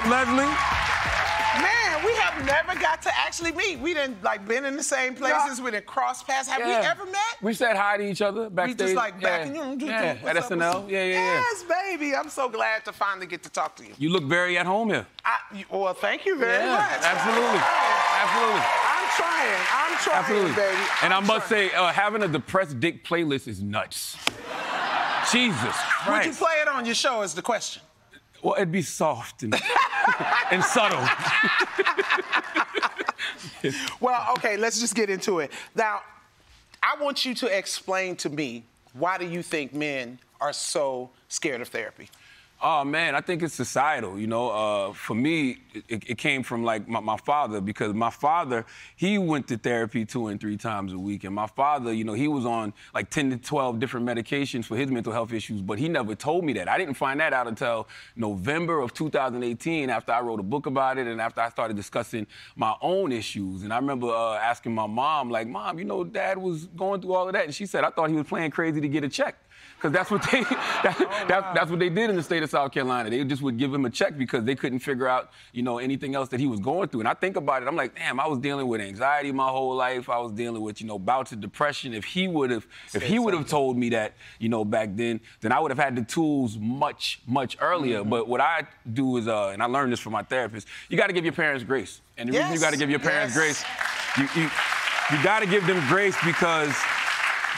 Leslie. Man, we have never got to actually meet. We didn't been in the same places. We didn't cross paths. Have we ever met? We said hi to each other backstage. We just like back at what's SNL. up? Yeah. Yes, baby. I'm so glad to finally get to talk to you. You look very at home here. Well, thank you very much. Absolutely. Absolutely. I'm trying, Absolutely. baby. And I must say, having a depressed dick playlist is nuts. Jesus Christ. Would you play it on your show is the question. Well, it'd be soft and, and subtle. Well, okay, let's just get into it. Now, I want you to explain to me, why do you think men are so scared of therapy? Oh, man, I think it's societal, you know. For me, it came from, like, my father, because my father, he went to therapy 2 and 3 times a week. And my father, you know, he was on, like, 10 to 12 different medications for his mental health issues, but he never told me that. I didn't find that out until November of 2018, after I wrote a book about it and after I started discussing my own issues. And I remember asking my mom, like, Mom, you know, Dad was going through all of that. And she said, I thought he was playing crazy to get a check. Because that's what they that's what they did in the state of South Carolina. They just would give him a check because they couldn't figure out, you know, anything else that he was going through. And I think about it, I'm like, damn, I was dealing with anxiety my whole life. I was dealing with, you know, bouts of depression. If he would have told me that, you know, back then I would have had the tools much earlier. Mm-hmm. But what I do is, and I learned this from my therapist, you got to give your parents grace. And the reason you got to give your parents grace, you got to give them grace because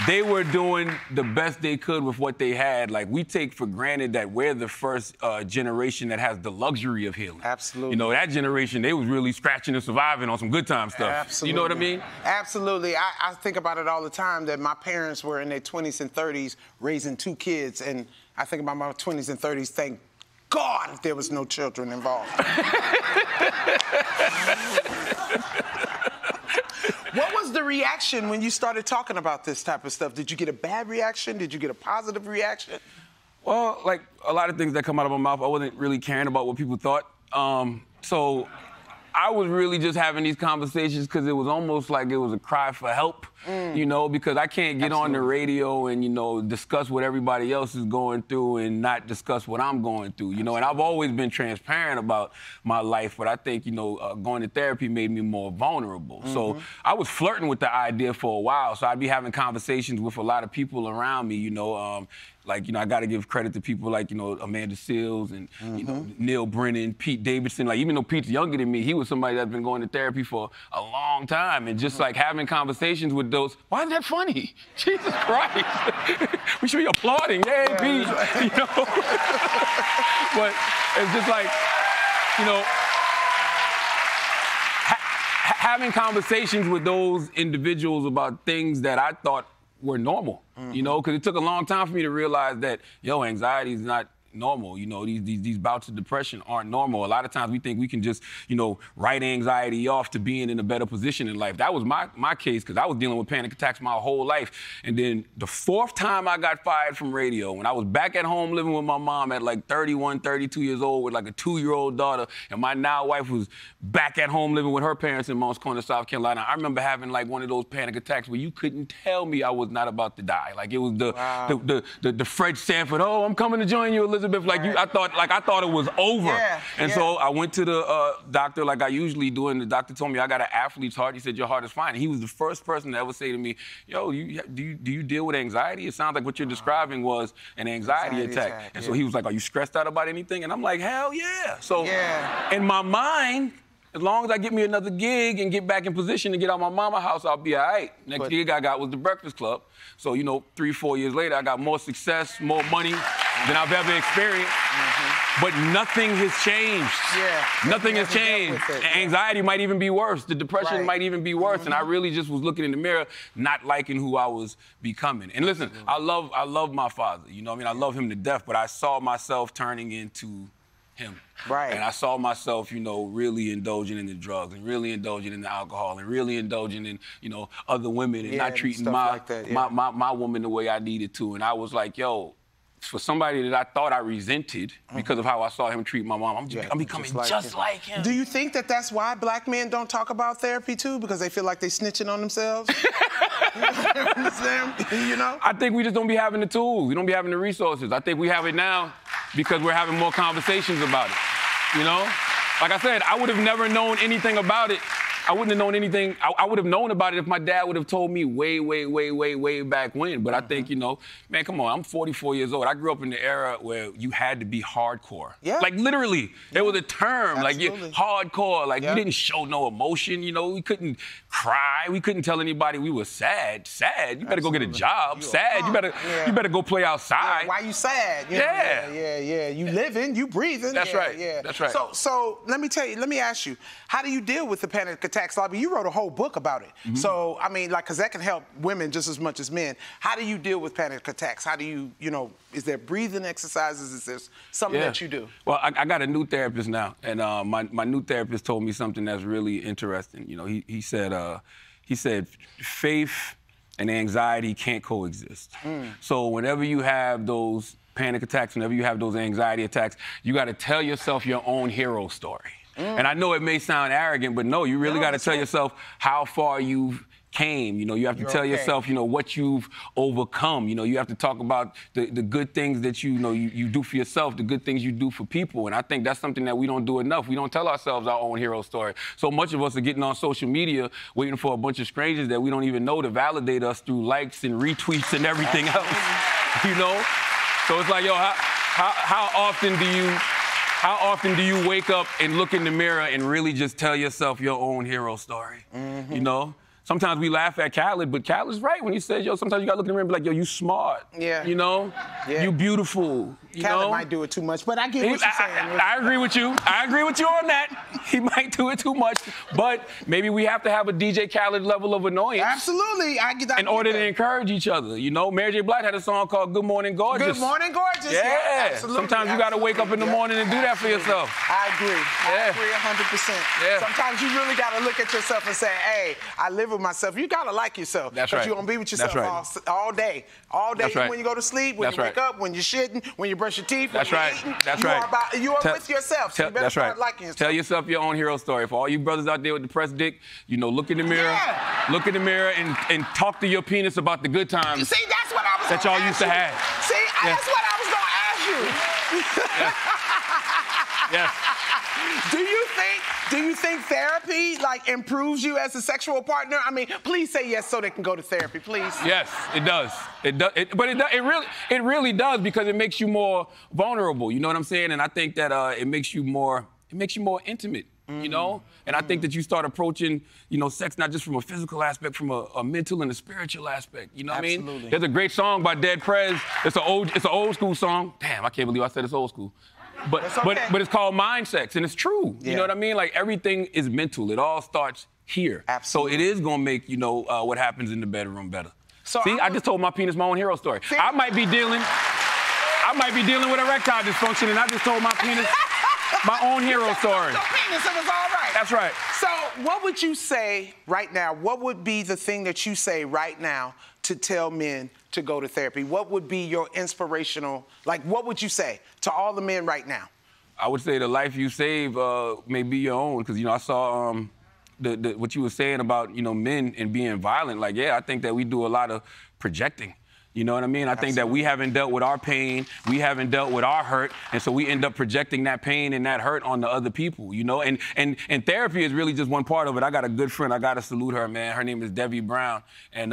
they were doing the best they could with what they had. Like, we take for granted that we're the first generation that has the luxury of healing. Absolutely. You know, that generation, they was really scratching and surviving on some good time stuff. Absolutely. You know what I mean? Absolutely. I think about it all the time that my parents were in their 20s and 30s raising 2 kids, and I think about my 20s and 30s, thank God there was no children involved. What was the reaction when you started talking about this type of stuff? Did you get a bad reaction? Did you get a positive reaction? Well, like a lot of things that come out of my mouth, I wasn't really caring about what people thought. So I was really just having these conversations because it was almost like it was a cry for help, you know, because I can't get on the radio and, you know, discuss what everybody else is going through and not discuss what I'm going through, you know. And I've always been transparent about my life, but I think, you know, going to therapy made me more vulnerable. So I was flirting with the idea for a while. So I'd be having conversations with a lot of people around me, you know, like, you know, I got to give credit to people like, you know, Amanda Seales and, you know, Neil Brennan, Pete Davidson. Like, even though Pete's younger than me, he was somebody that's been going to therapy for a long time. And just, like, having conversations with those, why is that funny? Jesus Christ. We should be applauding. Yay, Pete. You know? But it's just like, you know, having conversations with those individuals about things that I thought were normal, you know, because it took a long time for me to realize that, yo, anxiety is not normal. You know, these bouts of depression aren't normal. A lot of times we think we can just, you know, write anxiety off to being in a better position in life. That was my case, because I was dealing with panic attacks my whole life. And then the 4th time I got fired from radio, when I was back at home living with my mom at like 31, 32 years old with like a 2-year-old daughter, and my now wife was back at home living with her parents in Moncks Corner, South Carolina. I remember having like one of those panic attacks where you couldn't tell me I was not about to die. Like, it was the Fred Sanford, oh, I'm coming to join you, Elizabeth. Like, I thought it was over. And so I went to the doctor like I usually do, and the doctor told me I got an athlete's heart. He said, your heart is fine. And he was the first person to ever say to me, yo, do you deal with anxiety? It sounds like what you're describing was an anxiety attack. And so he was like, are you stressed out about anything? And I'm like, hell yeah. So in my mind, as long as I get me another gig and get back in position to get out my mama's house, I'll be all right. Next gig I got was the Breakfast Club. So, you know, 3-4 years later, I got more success, more money than I've ever experienced. But nothing has changed. Nothing has changed. Anxiety might even be worse. The depression might even be worse. And I really just was looking in the mirror, not liking who I was becoming. And listen, I love my father. You know what I mean? I love him to death, but I saw myself turning into him. And I saw myself, you know, really indulging in the drugs and really indulging in the alcohol and really indulging in, you know, other women and not treating my woman the way I needed to. And I was like, yo, for somebody that I thought I resented because of how I saw him treat my mom, I'm becoming just like him. Do you think that that's why black men don't talk about therapy too? Because they feel like they snitching on themselves? You know? I think we just don't be having the tools. We don't be having the resources. I think we have it now because we're having more conversations about it, you know? Like I said, I would have never known anything about it. I wouldn't have known anything. I would have known about it if my dad would have told me way back when. But I think, you know, man, come on, I'm 44 years old. I grew up in the era where you had to be hardcore. Yeah. Like, literally, there was a term, Absolutely. like, hardcore. Like, you didn't show no emotion, you know. We couldn't cry. We couldn't tell anybody we were sad. Sad, you better go get a job. Sad, you better go play outside. Yeah, why you sad? You know, yeah. You living, you breathing. That's right. Yeah. That's right. So let me ask you, how do you deal with the panic attacks? I mean, you wrote a whole book about it. Mm-hmm. So, I mean, like, because that can help women just as much as men. How do you deal with panic attacks? How do you, you know, is there breathing exercises? Is there something that you do? Well, I got a new therapist now, and my new therapist told me something that's really interesting. You know, he said faith and anxiety can't coexist. So whenever you have those panic attacks, whenever you have those anxiety attacks, you got to tell yourself your own hero story. And I know it may sound arrogant, but no, you really got to tell yourself how far you've came. You know, you have to tell yourself, you know, what you've overcome. You know, you have to talk about the good things that you do for yourself, the good things you do for people. And I think that's something that we don't do enough. We don't tell ourselves our own hero story. So much of us are getting on social media waiting for a bunch of strangers that we don't even know to validate us through likes and retweets and everything else. You know? So it's like, yo, how often do you wake up and look in the mirror and really just tell yourself your own hero story? You know? Sometimes we laugh at Khaled, but Khaled's right when he says, yo, sometimes you gotta look in the mirror and be like, yo, you smart. Yeah. You know? Yeah. You beautiful. You Khaled know? might do it too much, but I get what you're saying. I agree with you. I agree with you on that. He might do it too much, but maybe we have to have a DJ Khaled level of annoyance. Absolutely. In order to encourage each other. You know, Mary J. Blige had a song called Good Morning Gorgeous. Good Morning Gorgeous. Yeah. Absolutely. Sometimes you gotta wake up in the morning and do that for yourself. I agree. I agree 100%. Yeah. Sometimes you really gotta look at yourself and say, hey, I live with myself. You gotta like yourself. That's right. You're gonna be with yourself all day. All day. That's right. When you go to sleep, when you wake up, when you're shitting, when you brush your teeth, when you're eating. That's right. You are with yourself. So you better start liking yourself. Tell yourself your own hero story. For all you brothers out there with depressed dick, you know, look in the mirror. Look in the mirror and talk to your penis about the good times. See, that's what I was that y'all used to have. See, that's what I was gonna ask you. Yes. Do you think therapy like improves you as a sexual partner? I mean, please say yes so they can go to therapy, please. Yes, it does. It does. But it really does, because it makes you more vulnerable. You know what I'm saying? And I think that it makes you more intimate. You know? And I think that you start approaching, you know, sex not just from a physical aspect, from a mental and a spiritual aspect. You know what I mean? There's a great song by Dead Prez. It's an old school song. Damn, I can't believe I said it's old school. But it's called Mind Sex, and it's true. You know what I mean? Like, everything is mental. It all starts here. Absolutely. So it is gonna make, you know, what happens in the bedroom better. So see, I just told my penis my own hero story. I might be dealing with erectile dysfunction, and I just told my penis my own hero story. So penis, it was all right. That's right. So what would you say right now? What would be the thing that you say right now to tell men to go to therapy? What would be your inspirational, like, what would you say to all the men right now? I would say the life you save may be your own, because, you know, I saw what you were saying about, you know, men and being violent. Like, yeah, I think that we do a lot of projecting. You know what I mean? I think that we haven't dealt with our pain, we haven't dealt with our hurt, and so we end up projecting that pain and that hurt onto other people, you know? And therapy is really just one part of it. I got a good friend, I gotta salute her, man. Her name is Debbie Brown. And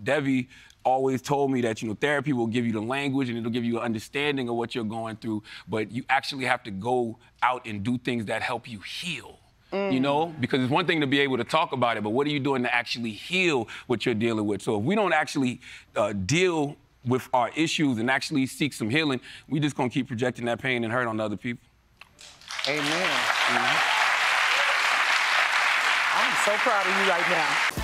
Debbie always told me that, you know, therapy will give you the language and it'll give you an understanding of what you're going through, but you actually have to go out and do things that help you heal. You know, because it's one thing to be able to talk about it, but what are you doing to actually heal what you're dealing with? So if we don't actually deal with our issues and actually seek some healing, we just gonna keep projecting that pain and hurt on other people. Amen. I'm so proud of you right now.